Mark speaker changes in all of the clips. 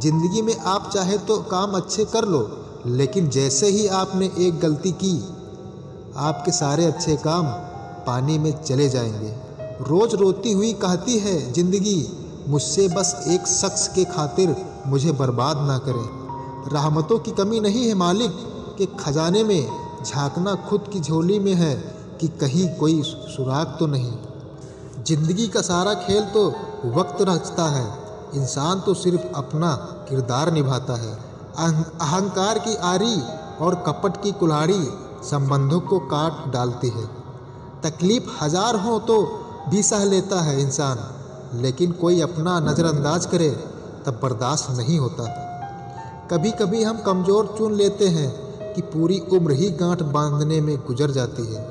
Speaker 1: जिंदगी में आप चाहे तो काम अच्छे कर लो, लेकिन जैसे ही आपने एक गलती की, आपके सारे अच्छे काम पानी में चले जाएंगे। रोज़ रोती हुई कहती है जिंदगी, मुझसे बस एक शख्स के खातिर मुझे बर्बाद ना करें। रहमतों की कमी नहीं है मालिक के खजाने में, झांकना खुद की झोली में है कि कहीं कोई सुराग तो नहीं। जिंदगी का सारा खेल तो वक्त रचता है, इंसान तो सिर्फ अपना किरदार निभाता है। अहंकार की आरी और कपट की कुल्हाड़ी संबंधों को काट डालती है। तकलीफ हजार हो तो भी सह लेता है इंसान, लेकिन कोई अपना नज़रअंदाज करे तब बर्दाश्त नहीं होता। कभी कभी हम कमज़ोर चुन लेते हैं कि पूरी उम्र ही गांठ बांधने में गुजर जाती है।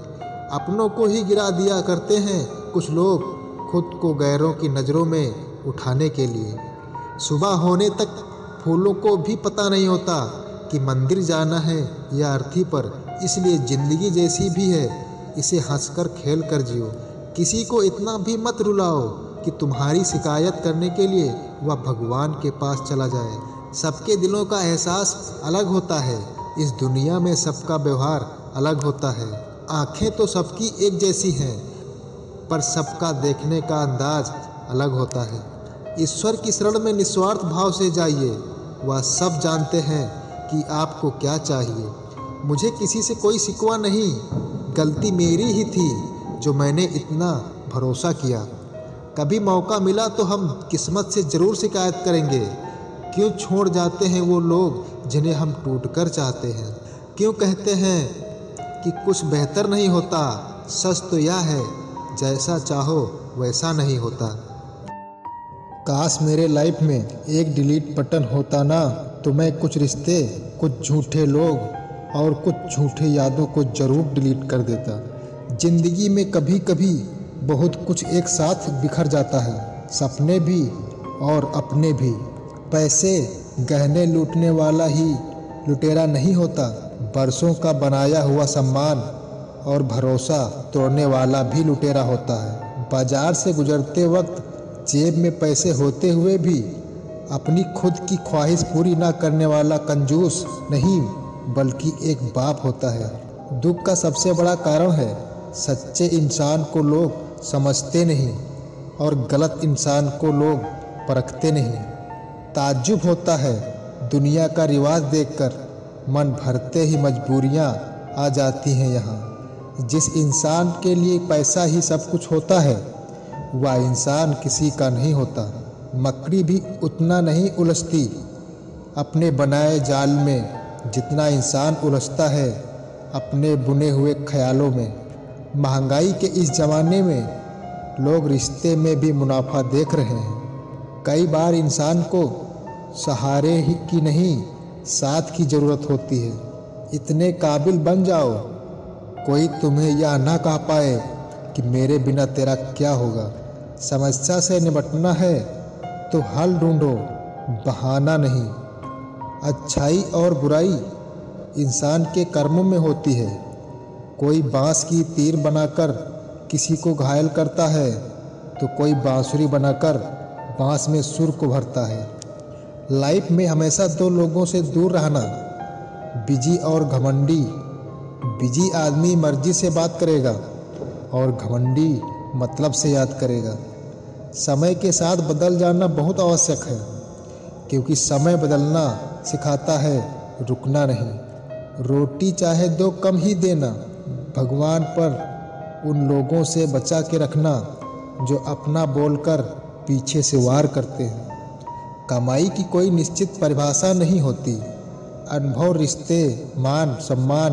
Speaker 1: अपनों को ही गिरा दिया करते हैं कुछ लोग, खुद को गैरों की नज़रों में उठाने के लिए। सुबह होने तक फूलों को भी पता नहीं होता कि मंदिर जाना है या अर्थी पर। इसलिए ज़िंदगी जैसी भी है, इसे हंसकर खेल कर जियो। किसी को इतना भी मत रुलाओ कि तुम्हारी शिकायत करने के लिए वह भगवान के पास चला जाए। सबके दिलों का एहसास अलग होता है, इस दुनिया में सबका व्यवहार अलग होता है। आँखें तो सबकी एक जैसी हैं, पर सबका देखने का अंदाज अलग होता है। ईश्वर की शरण में निस्वार्थ भाव से जाइए, वह सब जानते हैं कि आपको क्या चाहिए। मुझे किसी से कोई शिकवा नहीं, गलती मेरी ही थी जो मैंने इतना भरोसा किया। कभी मौका मिला तो हम किस्मत से ज़रूर शिकायत करेंगे। क्यों छोड़ जाते हैं वो लोग जिन्हें हम टूटकर चाहते हैं? क्यों कहते हैं कि कुछ बेहतर नहीं होता? सच तो यह है, जैसा चाहो वैसा नहीं होता। काश मेरे लाइफ में एक डिलीट बटन होता ना, तो मैं कुछ रिश्ते, कुछ झूठे लोग और कुछ झूठे यादों को ज़रूर डिलीट कर देता। ज़िंदगी में कभी कभी बहुत कुछ एक साथ बिखर जाता है, सपने भी और अपने भी। पैसे गहने लूटने वाला ही लुटेरा नहीं होता, बरसों का बनाया हुआ सम्मान और भरोसा तोड़ने वाला भी लुटेरा होता है। बाजार से गुजरते वक्त जेब में पैसे होते हुए भी अपनी खुद की ख्वाहिश पूरी ना करने वाला कंजूस नहीं, बल्कि एक बाप होता है। दुख का सबसे बड़ा कारण है, सच्चे इंसान को लोग समझते नहीं और गलत इंसान को लोग परखते नहीं। ताज्जुब होता है दुनिया का रिवाज देखकर, मन भरते ही मजबूरियां आ जाती हैं यहाँ। जिस इंसान के लिए पैसा ही सब कुछ होता है, वह इंसान किसी का नहीं होता। मकड़ी भी उतना नहीं उलझती अपने बनाए जाल में जितना इंसान उलझता है अपने बुने हुए ख्यालों में। महंगाई के इस ज़माने में लोग रिश्ते में भी मुनाफा देख रहे हैं। कई बार इंसान को सहारे ही की नहीं, साथ की ज़रूरत होती है। इतने काबिल बन जाओ कोई तुम्हें यह ना कह पाए कि मेरे बिना तेरा क्या होगा। समस्या से निपटना है तो हल ढूंढो, बहाना नहीं। अच्छाई और बुराई इंसान के कर्मों में होती है। कोई बांस की तीर बनाकर किसी को घायल करता है तो कोई बांसुरी बनाकर बांस में सुर को भरता है। लाइफ में हमेशा दो लोगों से दूर रहना, बिजी और घमंडी। बिजी आदमी मर्जी से बात करेगा और घमंडी मतलब से याद करेगा। समय के साथ बदल जाना बहुत आवश्यक है, क्योंकि समय बदलना सिखाता है, रुकना नहीं। रोटी चाहे दो कम ही देना, भगवान पर उन लोगों से बचा के रखना जो अपना बोलकर पीछे से वार करते हैं। कमाई की कोई निश्चित परिभाषा नहीं होती। अनुभव, रिश्ते, मान सम्मान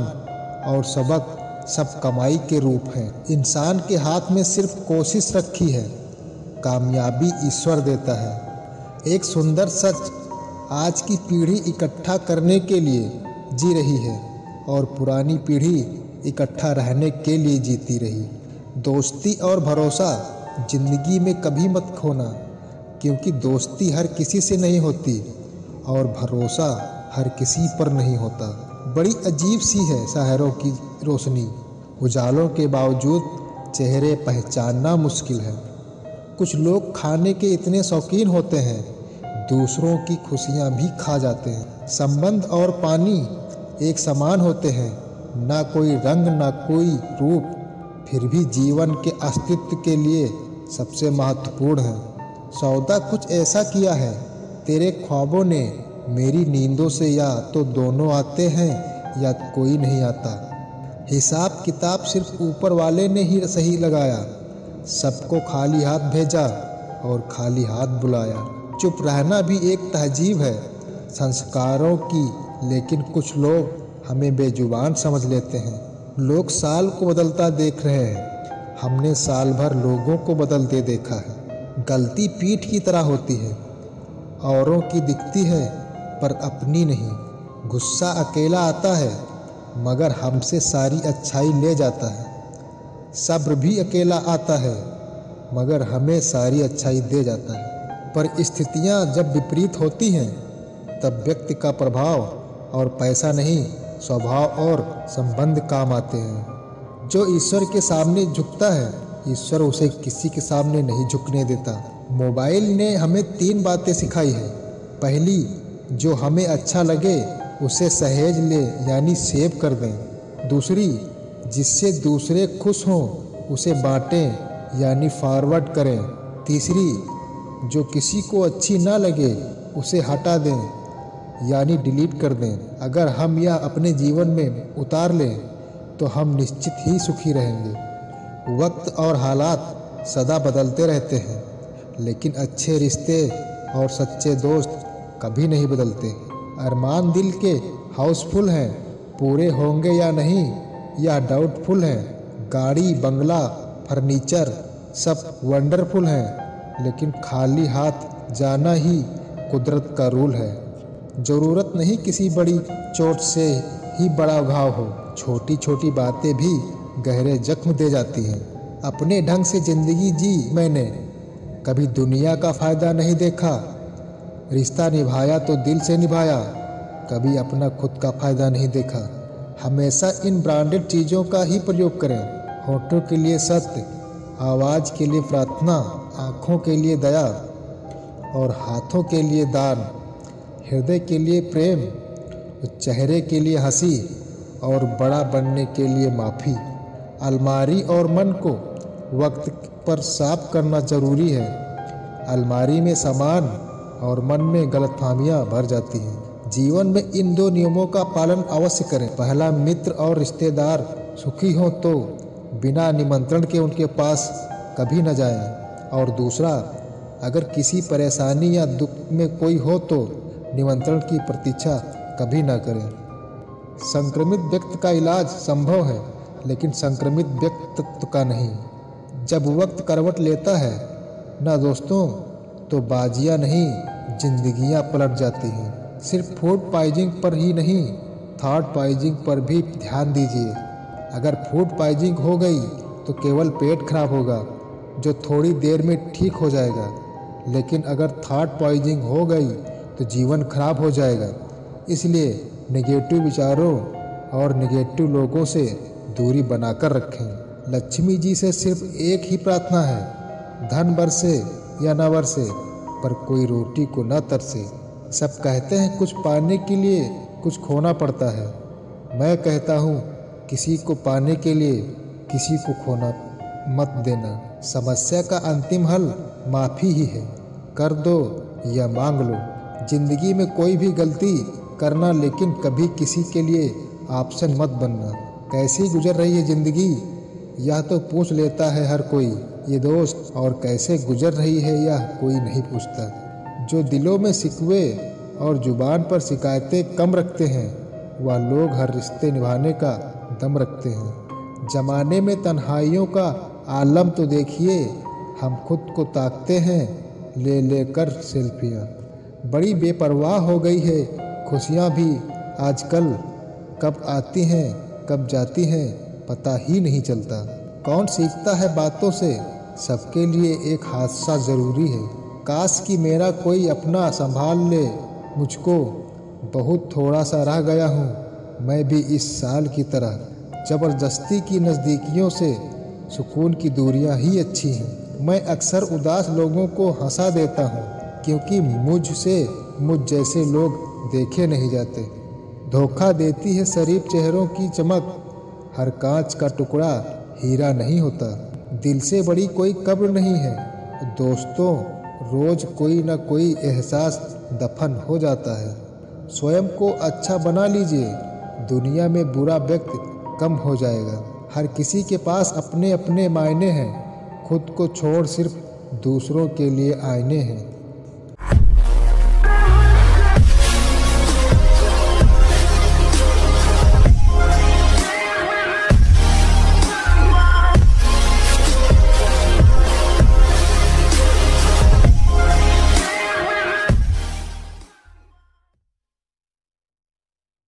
Speaker 1: और सबक सब कमाई के रूप हैं। इंसान के हाथ में सिर्फ कोशिश रखी है, कामयाबी ईश्वर देता है। एक सुंदर सच, आज की पीढ़ी इकट्ठा करने के लिए जी रही है और पुरानी पीढ़ी इकट्ठा रहने के लिए जीती रही। दोस्ती और भरोसा जिंदगी में कभी मत खोना, क्योंकि दोस्ती हर किसी से नहीं होती और भरोसा हर किसी पर नहीं होता। बड़ी अजीब सी है शहरों की रोशनी, उजालों के बावजूद चेहरे पहचानना मुश्किल है। कुछ लोग खाने के इतने शौकीन होते हैं, दूसरों की खुशियाँ भी खा जाते हैं। संबंध और पानी एक समान होते हैं, ना कोई रंग ना कोई रूप, फिर भी जीवन के अस्तित्व के लिए सबसे महत्वपूर्ण है। सौदा कुछ ऐसा किया है तेरे ख्वाबों ने मेरी नींदों से, या तो दोनों आते हैं या कोई नहीं आता। हिसाब किताब सिर्फ ऊपर वाले ने ही सही लगाया, सबको खाली हाथ भेजा और खाली हाथ बुलाया। चुप रहना भी एक तहजीब है संस्कारों की, लेकिन कुछ लोग हमें बेजुबान समझ लेते हैं। लोग साल को बदलता देख रहे हैं, हमने साल भर लोगों को बदलते देखा है। गलती पीठ की तरह होती है, औरों की दिखती है पर अपनी नहीं। गुस्सा अकेला आता है मगर हमसे सारी अच्छाई ले जाता है। सब्र भी अकेला आता है मगर हमें सारी अच्छाई दे जाता है। पर स्थितियाँ जब विपरीत होती हैं तब व्यक्ति का प्रभाव और पैसा नहीं, स्वभाव और संबंध काम आते हैं। जो ईश्वर के सामने झुकता है, ईश्वर उसे किसी के सामने नहीं झुकने देता। मोबाइल ने हमें 3 बातें सिखाई है। पहली, जो हमें अच्छा लगे उसे सहेज ले यानी सेव कर दें। दूसरी, जिससे दूसरे खुश हों उसे बांटें यानी फॉरवर्ड करें। तीसरी, जो किसी को अच्छी ना लगे उसे हटा दें यानी डिलीट कर दें। अगर हम यह अपने जीवन में उतार लें तो हम निश्चित ही सुखी रहेंगे। वक्त और हालात सदा बदलते रहते हैं, लेकिन अच्छे रिश्ते और सच्चे दोस्त कभी नहीं बदलते। अरमान दिल के हाउसफुल हैं, पूरे होंगे या नहीं यह डाउटफुल हैं। गाड़ी, बंगला, फर्नीचर सब वंडरफुल हैं, लेकिन खाली हाथ जाना ही कुदरत का रूल है। ज़रूरत नहीं किसी बड़ी चोट से ही बड़ा घाव हो, छोटी छोटी बातें भी गहरे जख्म दे जाती हैं। अपने ढंग से ज़िंदगी जी मैंने, कभी दुनिया का फ़ायदा नहीं देखा। रिश्ता निभाया तो दिल से निभाया, कभी अपना खुद का फ़ायदा नहीं देखा। हमेशा इन ब्रांडेड चीज़ों का ही प्रयोग करें। होठों के लिए सत्य, आवाज़ के लिए प्रार्थना, आँखों के लिए दया और हाथों के लिए दान, हृदय के लिए प्रेम, चेहरे के लिए हंसी और बड़ा बनने के लिए माफ़ी। अलमारी और मन को वक्त पर साफ करना ज़रूरी है। अलमारी में सामान और मन में गलतफहमियाँ भर जाती हैं। जीवन में इन 2 नियमों का पालन अवश्य करें। पहला, मित्र और रिश्तेदार सुखी हों तो बिना निमंत्रण के उनके पास कभी न जाएं। और दूसरा, अगर किसी परेशानी या दुख में कोई हो तो निमंत्रण की प्रतीक्षा कभी न करें। संक्रमित व्यक्ति का इलाज संभव है, लेकिन संक्रमित व्यक्तित्व का नहीं। जब वक्त करवट लेता है ना दोस्तों, तो बाजियां नहीं जिंदगियां पलट जाती हैं। सिर्फ फूड पॉइजनिंग पर ही नहीं, थॉट पॉइजनिंग पर भी ध्यान दीजिए। अगर फूड पॉइजनिंग हो गई तो केवल पेट खराब होगा, जो थोड़ी देर में ठीक हो जाएगा। लेकिन अगर थॉट पॉइजनिंग हो गई तो जीवन खराब हो जाएगा। इसलिए नेगेटिव विचारों और नेगेटिव लोगों से दूरी बनाकर रखें। लक्ष्मी जी से सिर्फ एक ही प्रार्थना है, धन बरसे या न बरसे पर कोई रोटी को न तरसे। सब कहते हैं कुछ पाने के लिए कुछ खोना पड़ता है। मैं कहता हूँ किसी को पाने के लिए किसी को खोना मत देना। समस्या का अंतिम हल माफ़ी ही है, कर दो या मांग लो। जिंदगी में कोई भी गलती करना, लेकिन कभी किसी के लिए ऑप्शन मत बनना। कैसी गुजर रही है ज़िंदगी यह तो पूछ लेता है हर कोई, ये दोस्त और कैसे गुजर रही है यह कोई नहीं पूछता। जो दिलों में शिकवे और जुबान पर शिकायतें कम रखते हैं, वह लोग हर रिश्ते निभाने का दम रखते हैं। ज़माने में तन्हाइयों का आलम तो देखिए, हम खुद को ताकते हैं ले लेकर सेल्फियाँ। बड़ी बेपरवाह हो गई है खुशियाँ भी आजकल, कब आती हैं कब जाती हैं पता ही नहीं चलता। कौन सीखता है बातों से, सबके लिए एक हादसा ज़रूरी है। काश कि मेरा कोई अपना संभाल ले मुझको, बहुत थोड़ा सा रह गया हूँ मैं भी इस साल की तरह। ज़बरदस्ती की नज़दीकियों से सुकून की दूरियाँ ही अच्छी हैं। मैं अक्सर उदास लोगों को हंसा देता हूँ, क्योंकि मुझसे मुझ जैसे लोग देखे नहीं जाते। धोखा देती है शरीफ चेहरों की चमक, हर कांच का टुकड़ा हीरा नहीं होता। दिल से बड़ी कोई कब्र नहीं है दोस्तों, रोज कोई ना कोई एहसास दफन हो जाता है। स्वयं को अच्छा बना लीजिए, दुनिया में बुरा व्यक्ति कम हो जाएगा। हर किसी के पास अपने अपने मायने हैं, खुद को छोड़ सिर्फ दूसरों के लिए आईने हैं।